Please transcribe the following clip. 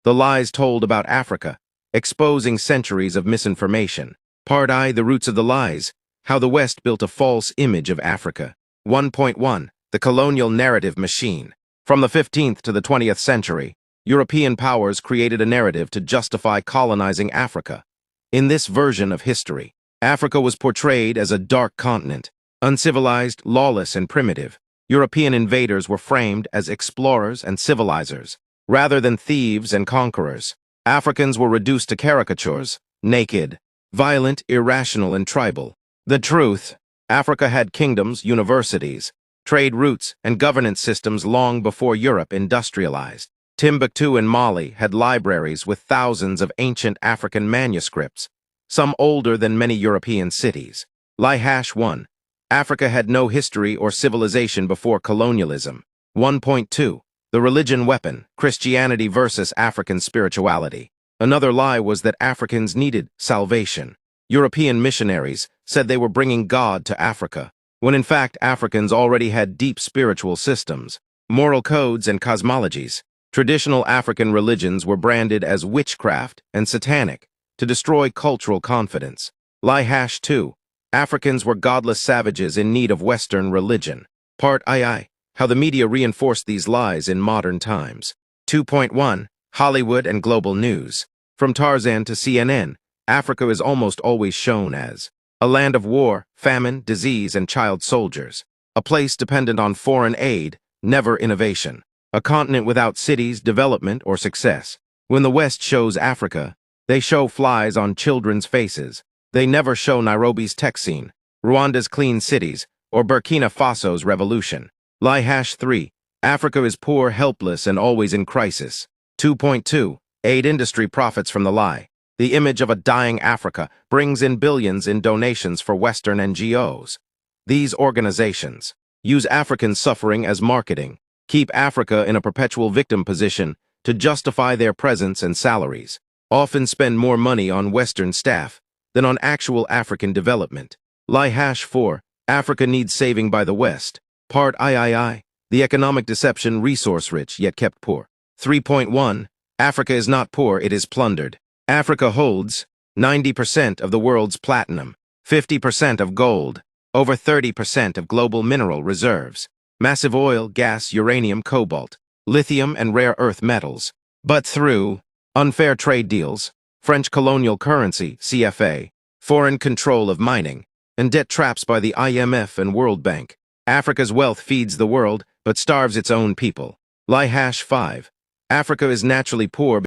The lies told about Africa, exposing centuries of misinformation. Part I, the roots of the lies, how the West built a false image of Africa. 1.1. The colonial narrative machine. From the 15th to the 20th century, European powers created a narrative to justify colonizing Africa. In this version of history, Africa was portrayed as a dark continent, uncivilized, lawless, and primitive. European invaders were framed as explorers and civilizers, rather than thieves and conquerors. Africans were reduced to caricatures, naked, violent, irrational, and tribal. The truth: Africa had kingdoms, universities, trade routes, and governance systems long before Europe industrialized. Timbuktu and Mali had libraries with thousands of ancient African manuscripts, some older than many European cities. Lie 1. Africa had no history or civilization before colonialism. 1.2. The religion weapon, Christianity versus African spirituality. Another lie was that Africans needed salvation. European missionaries said they were bringing God to Africa, when in fact Africans already had deep spiritual systems, moral codes, and cosmologies. Traditional African religions were branded as witchcraft and satanic to destroy cultural confidence. Lie 2. Africans were godless savages in need of Western religion. Part II. How the media reinforced these lies in modern times. 2.1. Hollywood and global news. From Tarzan to CNN, Africa is almost always shown as a land of war, famine, disease, and child soldiers. A place dependent on foreign aid, never innovation. A continent without cities, development, or success. When the West shows Africa, they show flies on children's faces. They never show Nairobi's tech scene, Rwanda's clean cities, or Burkina Faso's revolution. Lie 3. Africa is poor, helpless, and always in crisis. 2.2. Aid industry profits from the lie. The image of a dying Africa brings in billions in donations for Western NGOs. These organizations use African suffering as marketing, keep Africa in a perpetual victim position to justify their presence and salaries, often spend more money on Western staff than on actual African development. Lie 4. Africa needs saving by the West. Part III. The economic deception, resource-rich yet kept poor. 3.1. Africa is not poor, it is plundered. Africa holds 90% of the world's platinum, 50% of gold, over 30% of global mineral reserves, massive oil, gas, uranium, cobalt, lithium, and rare earth metals. But through unfair trade deals, French colonial currency, CFA, foreign control of mining, and debt traps by the IMF and World Bank, Africa's wealth feeds the world but starves its own people. Lie 5. Africa is naturally poor